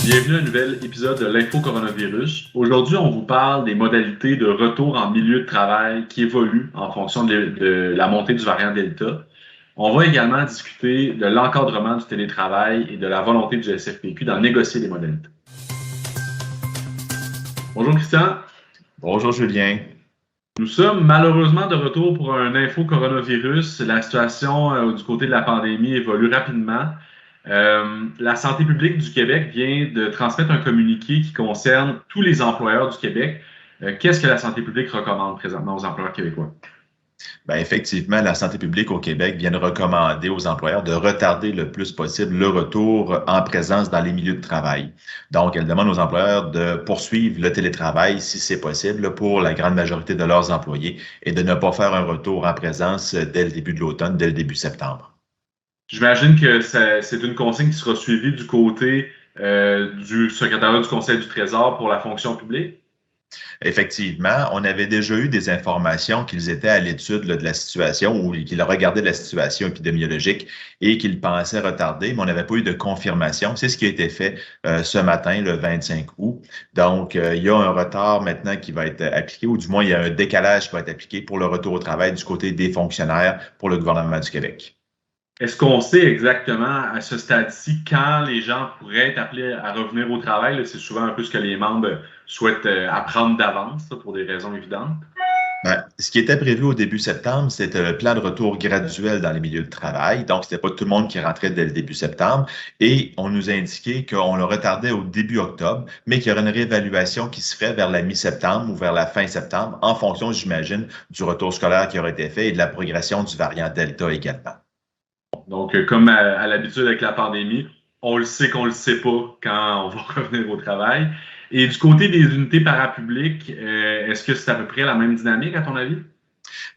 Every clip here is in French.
Bienvenue à un nouvel épisode de l'Info Coronavirus. Aujourd'hui, on vous parle des modalités de retour en milieu de travail qui évoluent en fonction de la montée du variant Delta. On va également discuter de l'encadrement du télétravail et de la volonté du SFPQ d'en négocier les modalités. Bonjour Christian. Bonjour Julien. Nous sommes malheureusement de retour pour un Info Coronavirus. La situation du côté de la pandémie évolue rapidement. La santé publique du Québec vient de transmettre un communiqué qui concerne tous les employeurs du Québec. Qu'est-ce que la santé publique recommande présentement aux employeurs québécois? Bien, effectivement, la santé publique au Québec vient de recommander aux employeurs de retarder le plus possible le retour en présence dans les milieux de travail. Donc, elle demande aux employeurs de poursuivre le télétravail si c'est possible pour la grande majorité de leurs employés et de ne pas faire un retour en présence dès le début de l'automne, dès le début septembre. J'imagine que c'est une consigne qui sera suivie du côté du secrétariat du Conseil du Trésor pour la fonction publique. Effectivement, on avait déjà eu des informations qu'ils étaient à l'étude de la situation ou qu'ils regardaient la situation épidémiologique et qu'ils pensaient retarder, mais on n'avait pas eu de confirmation. C'est ce qui a été fait ce matin, le 25 août. Donc, il y a un retard maintenant qui va être appliqué, ou du moins, il y a un décalage qui va être appliqué pour le retour au travail du côté des fonctionnaires pour le gouvernement du Québec. Est-ce qu'on sait exactement à ce stade-ci quand les gens pourraient être appelés à revenir au travail? Là, c'est souvent un peu ce que les membres souhaitent apprendre d'avance pour des raisons évidentes. Ouais. Ce qui était prévu au début septembre, c'était le plan de retour graduel dans les milieux de travail. Donc, c'était pas tout le monde qui rentrait dès le début septembre. Et on nous a indiqué qu'on le retardait au début octobre, mais qu'il y aurait une réévaluation qui se ferait vers la mi-septembre ou vers la fin septembre, en fonction, j'imagine, du retour scolaire qui aurait été fait et de la progression du variant Delta également. Donc, comme à l'habitude avec la pandémie, on le sait qu'on le sait pas quand on va revenir au travail. Et du côté des unités parapubliques, est-ce que c'est à peu près la même dynamique à ton avis?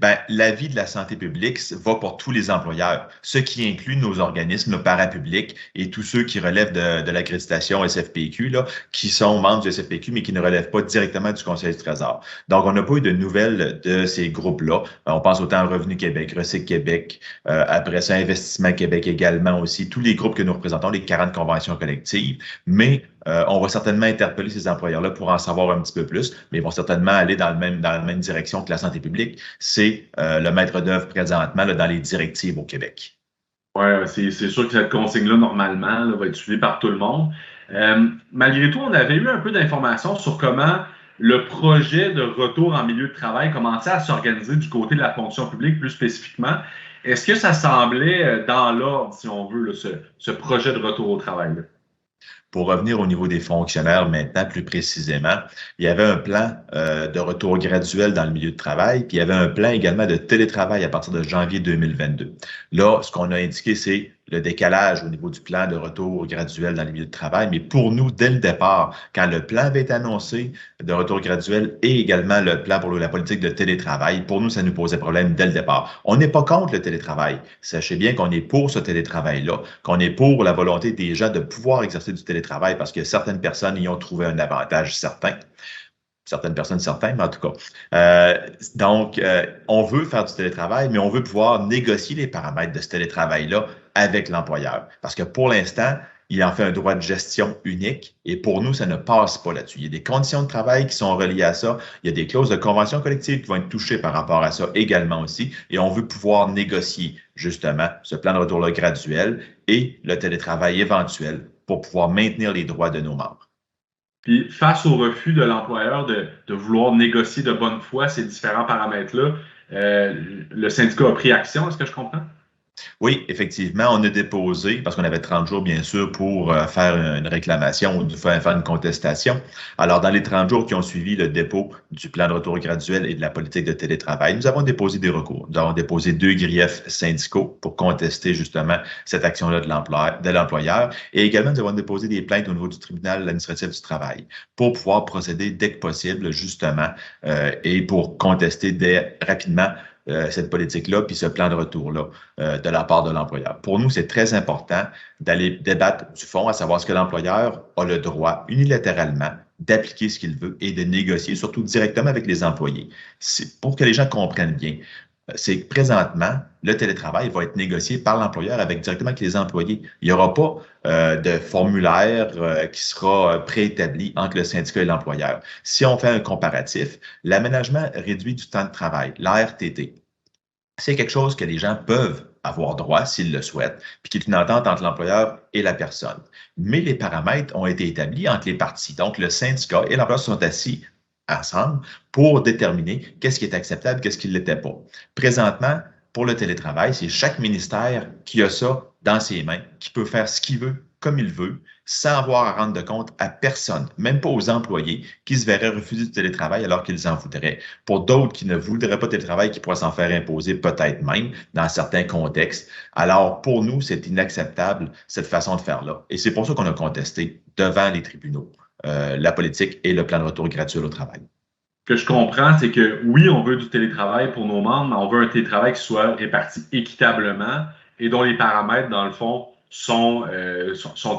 Bien, l'avis de la santé publique va pour tous les employeurs, ce qui inclut nos organismes parapublics et tous ceux qui relèvent de l'accréditation SFPQ, là, qui sont membres du SFPQ, mais qui ne relèvent pas directement du Conseil du Trésor. Donc, on n'a pas eu de nouvelles de ces groupes-là. On pense autant à Revenu Québec, Recyc Québec, après ça, Investissement Québec également aussi, tous les groupes que nous représentons, les 40 conventions collectives, mais on va certainement interpeller ces employeurs-là pour en savoir un petit peu plus, mais ils vont certainement aller dans la même direction que la santé publique. C'est le maître d'œuvre présentement là, dans les directives au Québec. Oui, c'est sûr que cette consigne-là, normalement, là, va être suivie par tout le monde. Malgré tout, on avait eu un peu d'informations sur comment le projet de retour en milieu de travail commençait à s'organiser du côté de la fonction publique plus spécifiquement. Est-ce que ça semblait dans l'ordre, si on veut, là, ce projet de retour au travail? Là? Pour revenir au niveau des fonctionnaires maintenant, plus précisément, il y avait un plan de retour graduel dans le milieu de travail, puis il y avait un plan également de télétravail à partir de janvier 2022. Là, ce qu'on a indiqué, c'est le décalage au niveau du plan de retour graduel dans le milieu de travail. Mais pour nous, dès le départ, quand le plan avait été annoncé de retour graduel et également le plan pour la politique de télétravail, pour nous, ça nous posait problème dès le départ. On n'est pas contre le télétravail. Sachez bien qu'on est pour ce télétravail-là, qu'on est pour la volonté des gens de pouvoir exercer du télétravail parce que certaines personnes y ont trouvé un avantage certain. Certaines personnes, certains, mais en tout cas. Donc, on veut faire du télétravail, mais on veut pouvoir négocier les paramètres de ce télétravail-là avec l'employeur. Parce que pour l'instant, il en fait un droit de gestion unique et pour nous, ça ne passe pas là-dessus. Il y a des conditions de travail qui sont reliées à ça. Il y a des clauses de convention collective qui vont être touchées par rapport à ça également aussi. Et on veut pouvoir négocier justement ce plan de retour-là graduel et le télétravail éventuel pour pouvoir maintenir les droits de nos membres. Puis, face au refus de l'employeur de vouloir négocier de bonne foi ces différents paramètres-là, le syndicat a pris action, est-ce que je comprends? Oui, effectivement, on a déposé, parce qu'on avait 30 jours, bien sûr, pour faire une réclamation ou faire une contestation. Alors, dans les 30 jours qui ont suivi le dépôt du plan de retour graduel et de la politique de télétravail, nous avons déposé des recours. Nous avons déposé 2 griefs syndicaux pour contester justement cette action-là de l'employeur. Et également, nous avons déposé des plaintes au niveau du tribunal administratif du travail pour pouvoir procéder dès que possible, justement, et pour contester rapidement cette politique-là, puis ce plan de retour-là de la part de l'employeur. Pour nous, c'est très important d'aller débattre du fond, à savoir ce que l'employeur a le droit unilatéralement d'appliquer ce qu'il veut et de négocier, surtout directement avec les employés. C'est pour que les gens comprennent bien. c'est que présentement, le télétravail va être négocié par l'employeur directement avec les employés. Il n'y aura pas de formulaire qui sera préétabli entre le syndicat et l'employeur. Si on fait un comparatif, l'aménagement réduit du temps de travail, l'ARTT, c'est quelque chose que les gens peuvent avoir droit s'ils le souhaitent, puis qui est une entente entre l'employeur et la personne. Mais les paramètres ont été établis entre les parties. Donc, le syndicat et l'employeur sont assis ensemble pour déterminer qu'est-ce qui est acceptable, qu'est-ce qui ne l'était pas. Présentement, pour le télétravail, c'est chaque ministère qui a ça dans ses mains, qui peut faire ce qu'il veut, comme il veut, sans avoir à rendre de compte à personne, même pas aux employés qui se verraient refuser du télétravail alors qu'ils en voudraient. Pour d'autres qui ne voudraient pas de télétravail, qui pourraient s'en faire imposer peut-être même dans certains contextes. Alors, pour nous, c'est inacceptable cette façon de faire-là. Et c'est pour ça qu'on a contesté devant les tribunaux la politique et le plan de retour graduel au travail. Ce que je comprends, c'est que oui, on veut du télétravail pour nos membres, mais on veut un télétravail qui soit réparti équitablement et dont les paramètres, dans le fond, sont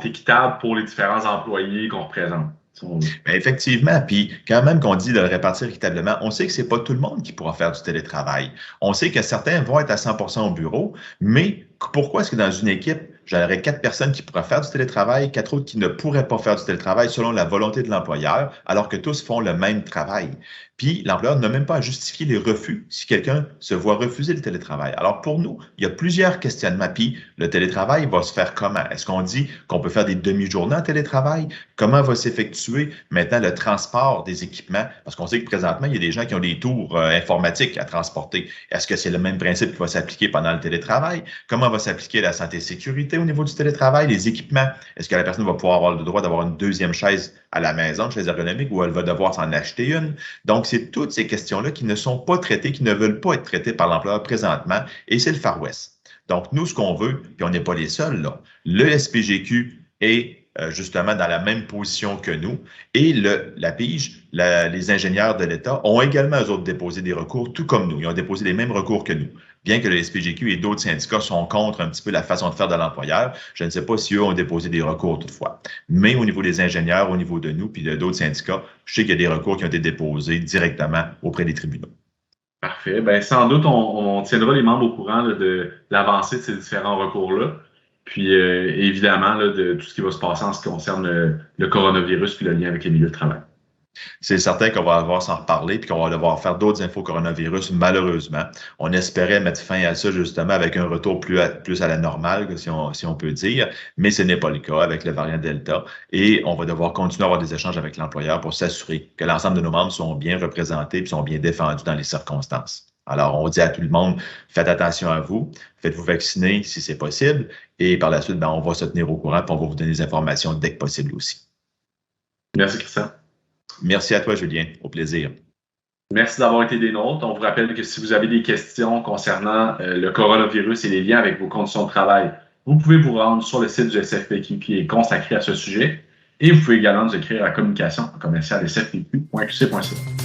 équitables pour les différents employés qu'on représente. Bien, effectivement, puis quand même qu'on dit de le répartir équitablement, on sait que c'est pas tout le monde qui pourra faire du télétravail. On sait que certains vont être à 100% au bureau, mais pourquoi est-ce que dans une équipe, j'aurais 4 personnes qui pourraient faire du télétravail, 4 autres qui ne pourraient pas faire du télétravail selon la volonté de l'employeur, alors que tous font le même travail? Puis l'employeur n'a même pas à justifier les refus si quelqu'un se voit refuser le télétravail. Alors pour nous, il y a plusieurs questionnements. Puis le télétravail va se faire comment? Est-ce qu'on dit qu'on peut faire des demi-journées en télétravail? Comment va s'effectuer maintenant le transport des équipements? Parce qu'on sait que présentement, il y a des gens qui ont des tours informatiques à transporter. Est-ce que c'est le même principe qui va s'appliquer pendant le télétravail? Comment va s'appliquer la santé et sécurité au niveau du télétravail? Les équipements, est-ce que la personne va pouvoir avoir le droit d'avoir une deuxième chaise à la maison, une chaise ergonomique, ou elle va devoir s'en acheter une? Donc, c'est toutes ces questions-là qui ne sont pas traitées, qui ne veulent pas être traitées par l'employeur présentement, et c'est le Far West. Donc, nous, ce qu'on veut, puis on n'est pas les seuls, là, le SPGQ est justement dans la même position que nous, et la PIGE, les ingénieurs de l'État, ont également, eux autres, déposé des recours, tout comme nous. Ils ont déposé les mêmes recours que nous. Bien que le SPGQ et d'autres syndicats sont contre un petit peu la façon de faire de l'employeur, je ne sais pas si eux ont déposé des recours toutefois. Mais au niveau des ingénieurs, au niveau de nous, puis d'autres syndicats, je sais qu'il y a des recours qui ont été déposés directement auprès des tribunaux. Parfait. Bien, sans doute, on tiendra les membres au courant là, de l'avancée de ces différents recours-là. Puis, évidemment, là, de tout ce qui va se passer en ce qui concerne le coronavirus puis le lien avec les milieux de travail. C'est certain qu'on va devoir s'en reparler puis qu'on va devoir faire d'autres infos coronavirus, malheureusement. On espérait mettre fin à ça justement avec un retour plus à la normale, si on peut dire, mais ce n'est pas le cas avec le variant Delta. Et on va devoir continuer à avoir des échanges avec l'employeur pour s'assurer que l'ensemble de nos membres sont bien représentés et sont bien défendus dans les circonstances. Alors, on dit à tout le monde, faites attention à vous, faites-vous vacciner si c'est possible, et par la suite, ben, on va se tenir au courant et on va vous donner des informations dès que possible aussi. Merci, Christian. Merci à toi, Julien. Au plaisir. Merci d'avoir été des nôtres. On vous rappelle que si vous avez des questions concernant le coronavirus et les liens avec vos conditions de travail, vous pouvez vous rendre sur le site du SFPQ qui est consacré à ce sujet. Et vous pouvez également nous écrire à communication@sfpq.qc.ca.